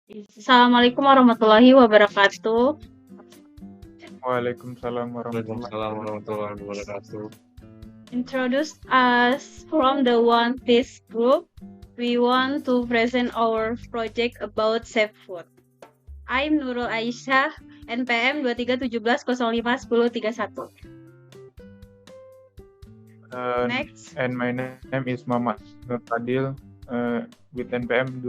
Assalamualaikum warahmatullahi wabarakatuh. Waalaikumsalam warahmatullahi Waalaikumsalam wabarakatuh. warahmatullahi wabarakatuh. Introduce us from the One Piece group. We want to present our project about safe food. I'm Nurul Aisyah, NPM 2317051031. Next. And my name is Muhammad Nur Fadil with NPM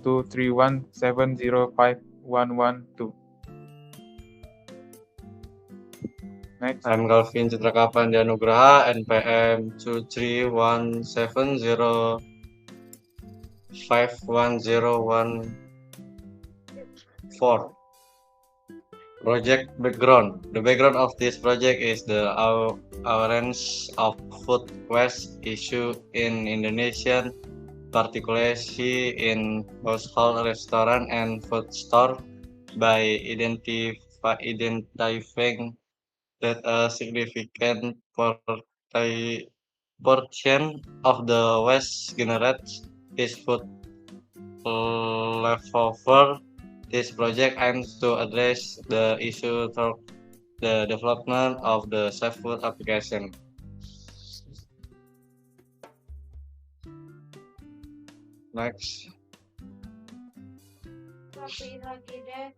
22317051112. Next. I'm Galvin Citrakapan Dianugraha, NPM 23170510114. Project background. The background of this project is the awareness of food waste issue in Indonesia, particularly in household, restaurant, and food store, by identifying that a significant portion of the waste generated is food leftover. This project aims to address the issue through the development of the safe food application. Next. Rapiin lagi deh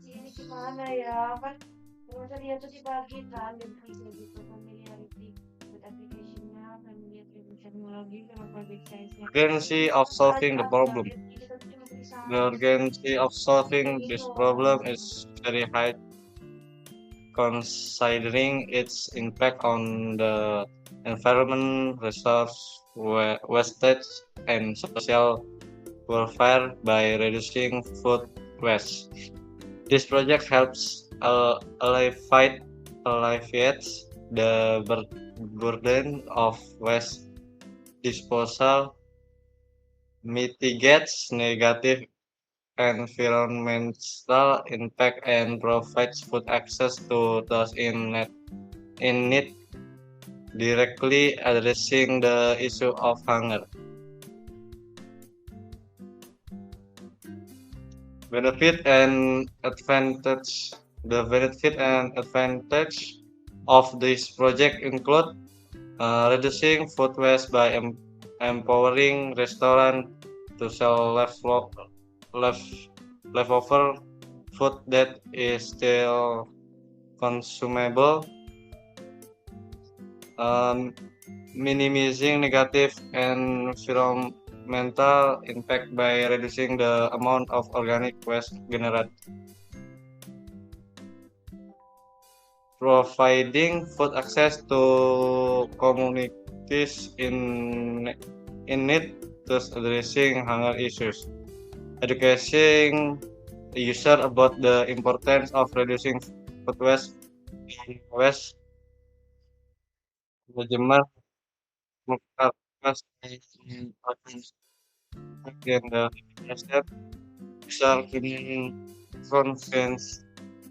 ini gimana ya kan dia tuh dibagi kan dan tiga gitu familiarity with application-nya family attribution lagi sama project size-nya. Urgency of solving the problem. The urgency of solving this problem is very high, considering its impact on the environment, resource wastage, and social welfare by reducing food waste. This project helps alleviate the burden of waste disposal, mitigates negative environmental impact, and provides food access to those in need, directly addressing the issue of hunger. Benefit and advantage. The benefit and advantage of this project include reducing food waste by empowering restaurants to sell leftover food that is still consumable, minimizing negative environmental impact by reducing the amount of organic waste generated, providing food access to communities in need, thus addressing hunger issues, educating the user about the importance of reducing food waste management, agenda step, resulting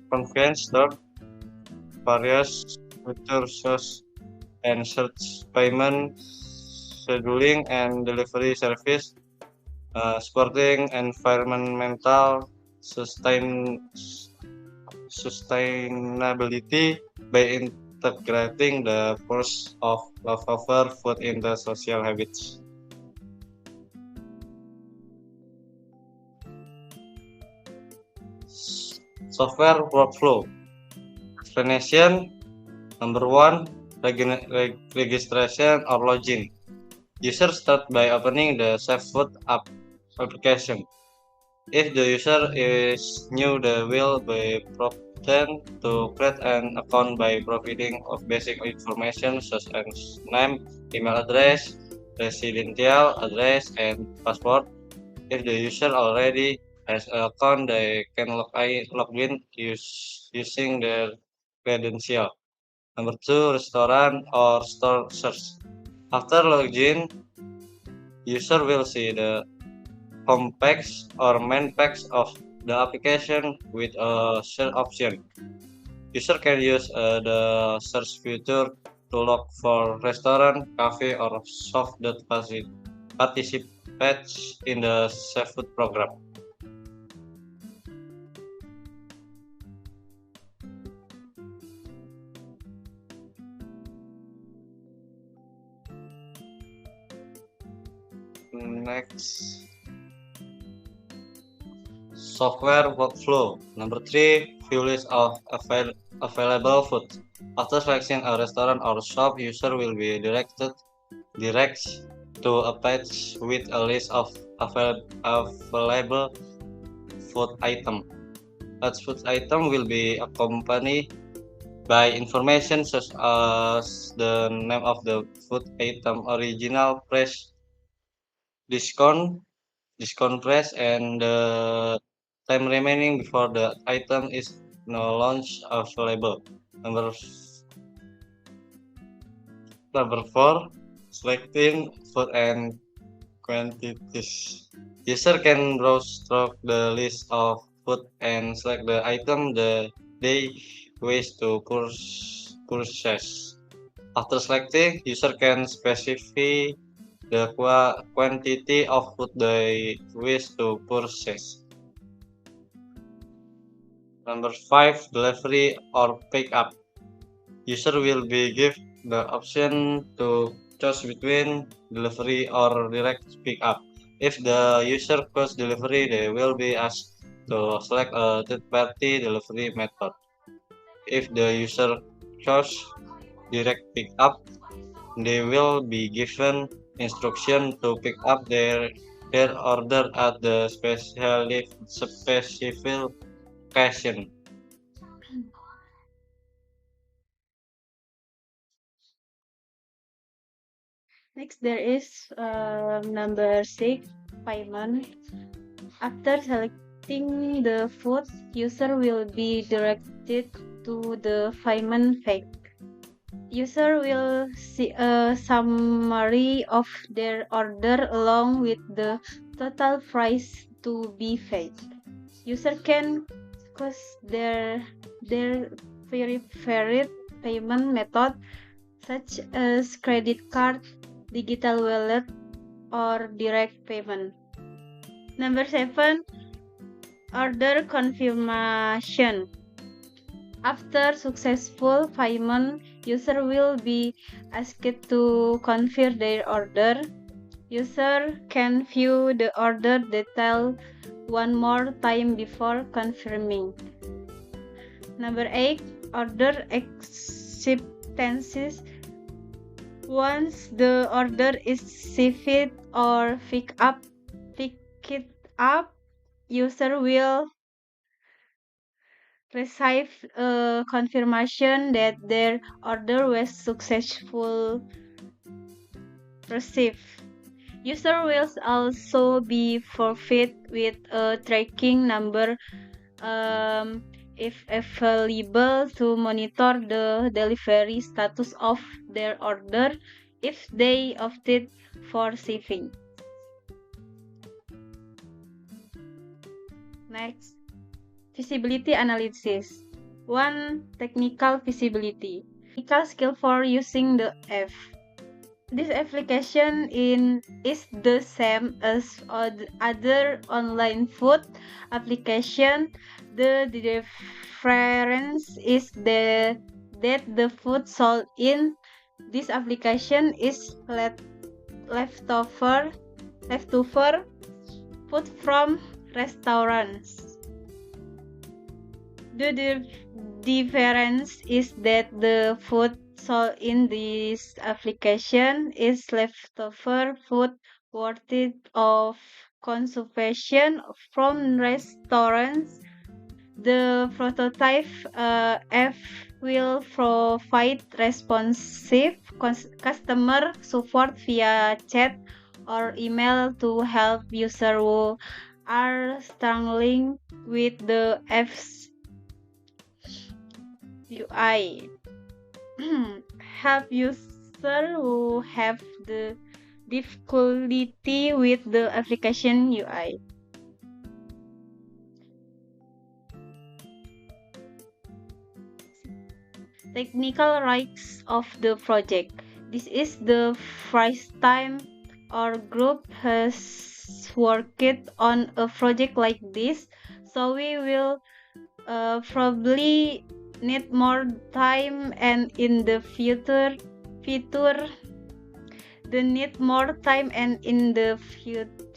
convenience store, various future source and search payment, scheduling and delivery service, supporting environmental sustainability by integrating the force of leftover food into social habits. Software workflow. Explanation. Number 1, registration or login. User start by opening the Safe Food application. If the user is new, they will be prompted to create an account by providing of basic information such as name, email address, residential address, and password. If the user already has an account, they can log in using their credential. Number 2, restaurant or store search. After login, user will see the home page or main page of the application with a search option. User can use the search feature to look for restaurant, cafe, or shop that participate page in the SafeFood program. Next, software workflow. Number 3, view list of available food. After selecting a restaurant or shop, user will be directed to a page with a list of available food item. That food item will be accompanied by information such as the name of the food item, original price, discount price, and the time remaining before the item is no longer available. Number 4, selecting food and quantities. User can browse through the list of food and select the item they wish to purchase. After selecting, user can specify the quantity of food they wish to purchase. Number 5, delivery or pick up. User will be given the option to choose between delivery or direct pick up. If the user chooses delivery, they will be asked to select a third-party delivery method. If the user chooses direct pick up, they will be given instruction to pick up their order at the specific location. Next, there is number 6, payment. After selecting the food, user will be directed to the payment page. User will see a summary of their order along with the total price to be paid. User can choose their preferred payment method, such as credit card, digital wallet, or direct payment. Number 7, order confirmation. After successful payment, user will be asked to confirm their order. User can view the order detail one more time before confirming. Number 8, order acceptances. Once the order is received or picked up, user will receive a confirmation that their order was successfully received. User will also be provided with a tracking number if available to monitor the delivery status of their order if they opted for shipping. Next, feasibility analysis. 1. Technical feasibility. Technical skill for using the app. This application is the same as other online food application. The difference is that the food sold in this application is leftover food from restaurants. The difference is that the food sold in this application is leftover food worthy of consumption from restaurants. The prototype app will provide responsive customer support via chat or email to help users who are struggling with the app's UI. Help users who have the difficulty with the application UI. Technical risks of the project. This is the first time our group has worked on a project like this, so we will probably need more time, and in the future the need more time, and in the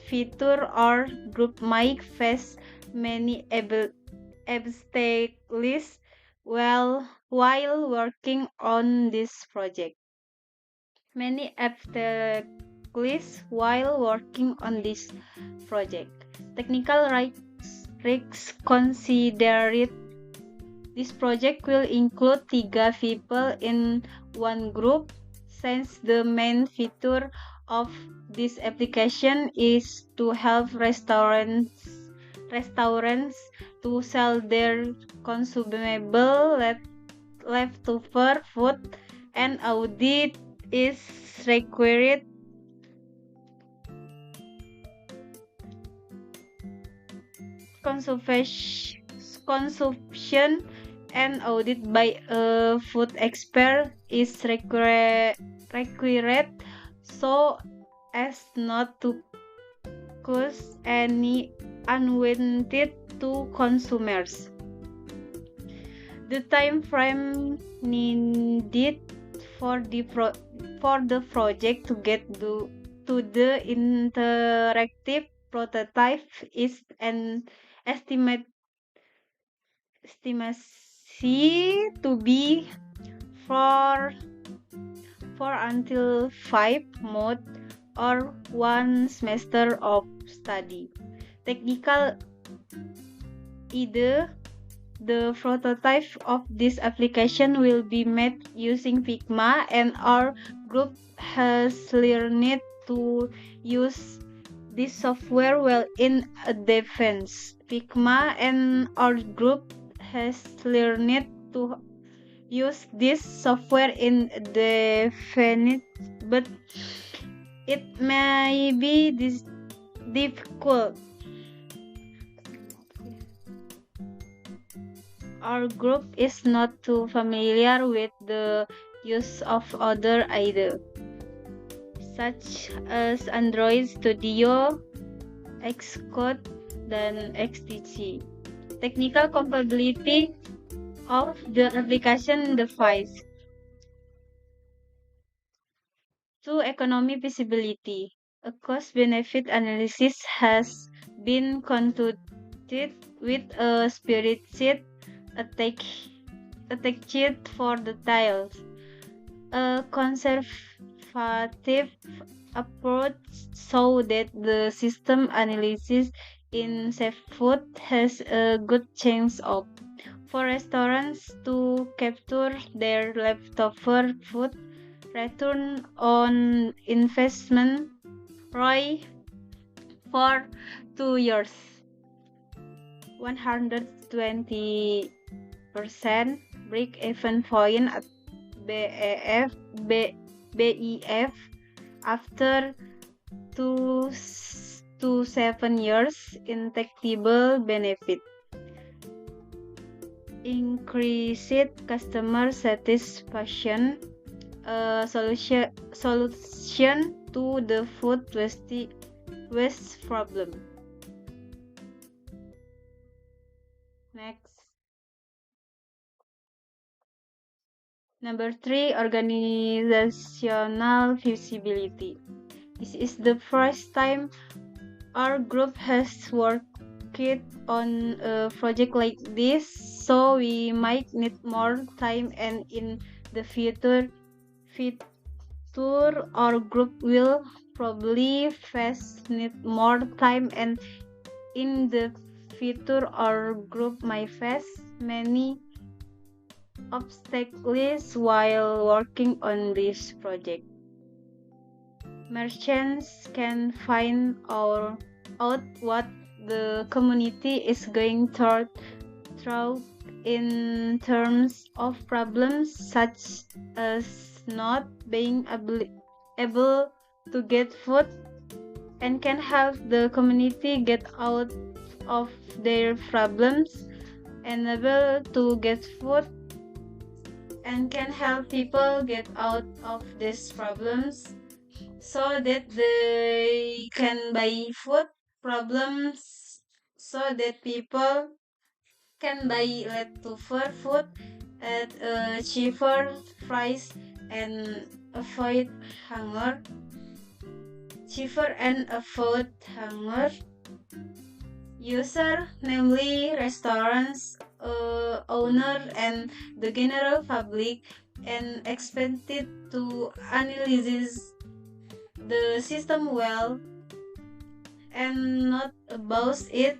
future our group might face many obstacles while working on this project. Many obstacles while working on this project. Technical risks considered. This project will include 3 people in one group, since the main feature of this application is to help restaurants to sell their consumable leftover food, and audit is required. Consumption and audit by a food expert is required so as not to cause any unwanted to consumers. The time frame needed for the project to get to the interactive prototype is an estimation to be 4 until 5 months or 1 semester of study. Technical either the prototype of this application will be made using Figma, and our group has learned to use this software well in advance. Figma, and our group has learned to use this software in definite, but it may be difficult. Our group is not too familiar with the use of other IDE, such as Android Studio, Xcode, dan XDC. Technical compatibility of the application device. To economic feasibility, a cost-benefit analysis has been conducted with a spreadsheet attached for the tiles. A conservative approach so that the system analysis in SafeFood has a good chance of for restaurants to capture their leftover food return on investment ROI for 2 years. 120% break-even point at BEF after 2 to 7 years intangible benefit. Increased customer satisfaction, a solution to the food waste problem. Next. Number 3, organizational feasibility. This is the first time our group has worked on a project like this, so we might need more time, and in the future our group will probably need more time, and in the future our group might face many obstacles while working on this project. Merchants can find out what the community is going through in terms of problems such as not being able to get food, and can help the community get out of their problems, enable to get food, and can help people get out of these problems. so that they can buy food, problems so that people can buy leftover food at a cheaper price and avoid hunger. Cheaper and avoid hunger. User, namely restaurants, owner, and the general public, and expected to analyze the system well and not abuse it,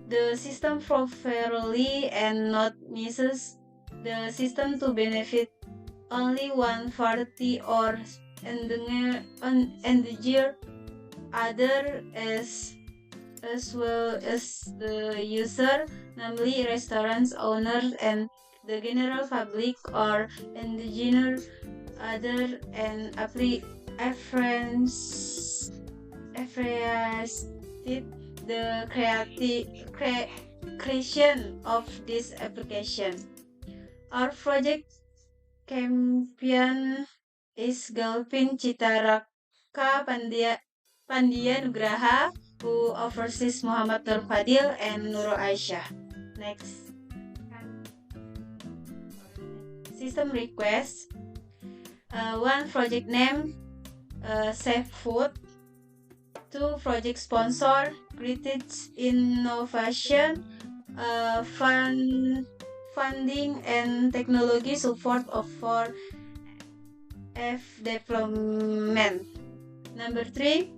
the system properly and not misses the system to benefit only one party or endanger other as well as the user, namely restaurants owners and the general public, or endanger other and appreciate the creation of this application. Our project champion is Galvin Citaraka Pandia Nugraha, who oversees Muhammad Nur Fadil and Nurul Aisyah. Next. System request. One project name, Safe Food. Two project sponsor, Creative Innovation, funding and technology support for development. Number 3,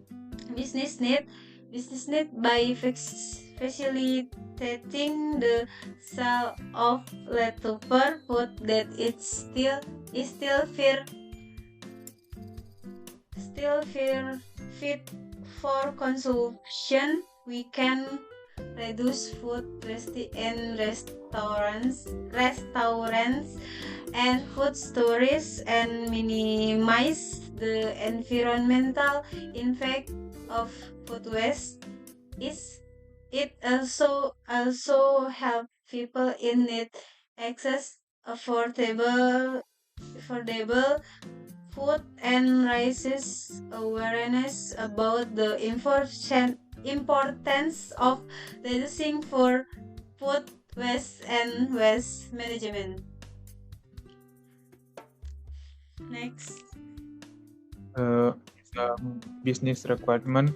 business need. Business need by facilitating the sale of leftover food that is still fit for consumption. We can reduce food waste in restaurants and food stores and minimize the environmental impact of food waste. It also help people in need access affordable food and raises awareness about the importance of reducing for food waste and waste management. Next. Business requirement.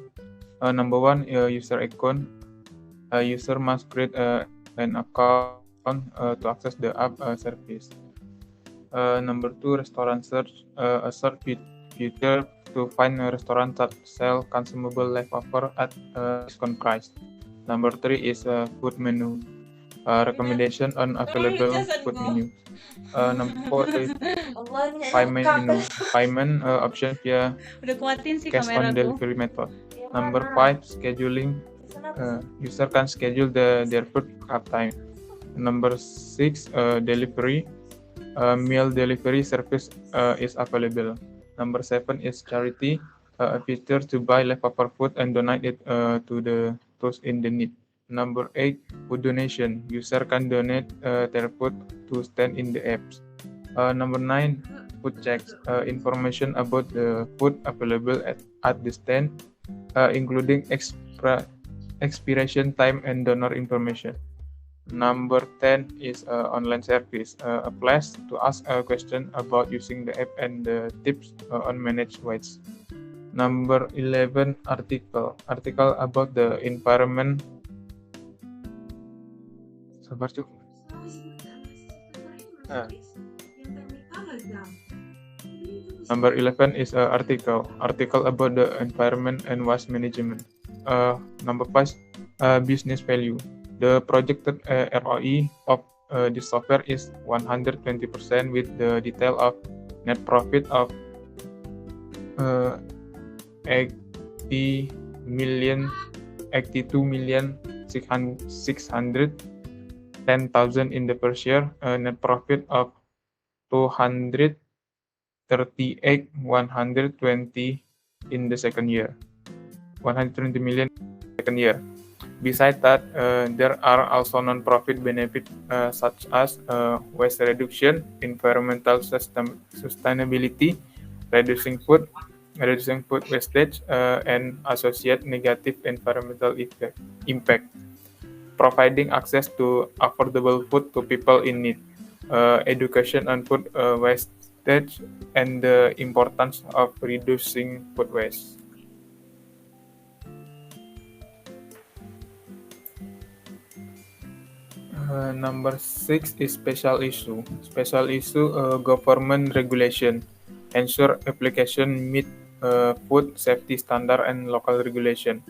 Number 1, user account. User must create an account to access the app service. Number 2, restaurant search. A search feature to find a restaurant that sell consumable leftover at discount price. Number 3 is food menu. Recommendation on available food menu. Number 4 is payment menu. Payment option via Udah kuatin sih cash on kameraku. delivery method. Number 5, scheduling. User can schedule their food up time. Number 6, delivery. Meal delivery service is available. Number 7 is charity. A feature to buy leftover food and donate it to those in the need. Number 8, food donation. User can donate their food to stand in the apps. Number 9, food checks. Information about the food available at the stand, including expiration time and donor information. Number 10 is online service. A place to ask a question about using the app and the tips on managed waste. Number 11, article about the environment. Sabar cuk. Number 11 is article about the environment and waste management. Number 5, business value. The projected ROI of this software is 120% with the detail of net profit of 82,610,000 in the first year, net profit of 238,120 in the second year, 120 million second year. Besides that, there are also non-profit benefits such as waste reduction, environmental sustainability, reducing food reducing food wastage and associate negative environmental impact, providing access to affordable food to people in need, education on food wastage, and the importance of reducing food waste. Number 6 is special issue. Special issue government regulation. Ensure application meet food safety standard and local regulation.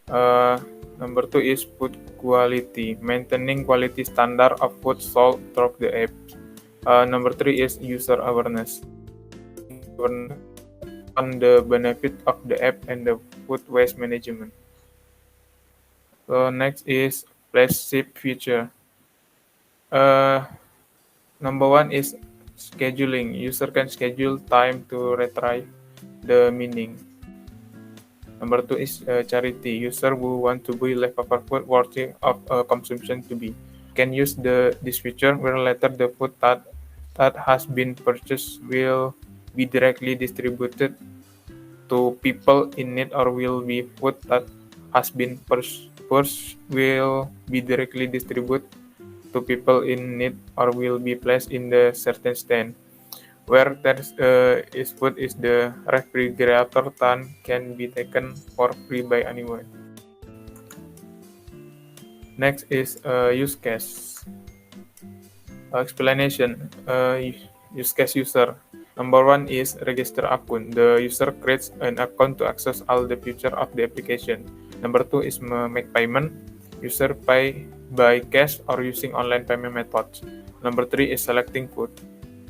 Number 2 is food quality. Maintaining quality standard of food sold through the app. Number 3 is user awareness. On the benefit of the app and the food waste management. So next is flagship feature. Number 1 is scheduling. User can schedule time to retrieve the meaning. Number 2 is charity. User who want to buy leftover food worthy of consumption to be can use this feature where later the food that has been purchased will be directly distributed to people in need, or will be food that has been purchased will be directly distributed to people in need, or will be placed in the certain stand. Where there is food is the refrigerator tan can be taken for free by anyone. Next is use case. Explanation. Use case user. Number 1 is register account. The user creates an account to access all the features of the application. Number 2 is make payment. User pay by cash or using online payment methods. Number 3 is selecting food.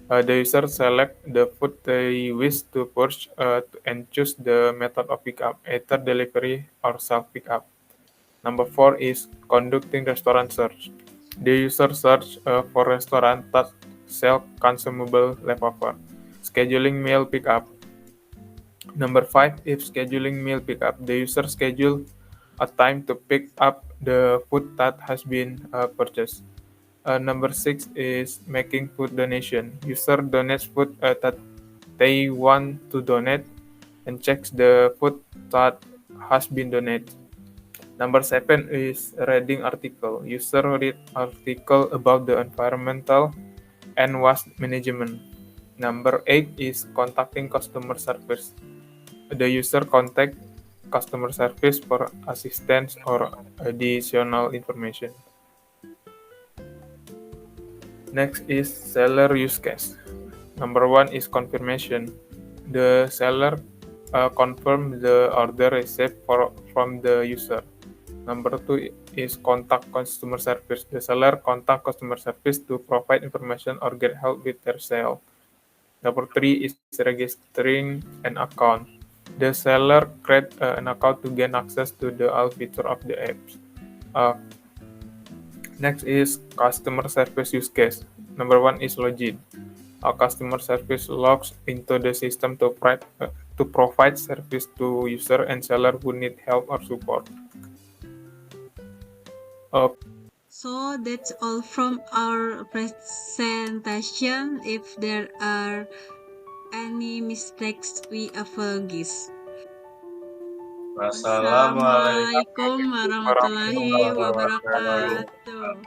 The user select the food they wish to purchase and choose the method of pickup, either delivery or self-pickup. Number 4 is conducting restaurant search. The user search for restaurants that sell consumable leftover. Scheduling meal pickup. Number 5 is scheduling meal pickup. The user schedule a time to pick up the food that has been purchased. Number 6 is making food donation. User donates food that they want to donate and checks the food that has been donated. Number 7 is reading article. User read article about the environmental and waste management. Number 8 is contacting customer service. The user contact customer service for assistance or additional information. Next is seller use case. Number 1 is confirmation. The seller confirm the order received from the user. Number 2 is contact customer service. The seller contact customer service to provide information or get help with their sale. Number 3 is registering an account. The seller create an account to gain access to the all feature of the apps. Next is customer service use case. Number 1 is login. A customer service logs into the system to provide service to user and seller who need help or support. So that's all from our presentation. If there are any mistakes, we apologize. Wassalamualaikum Assalamualaikum warahmatullahi wabarakatuh.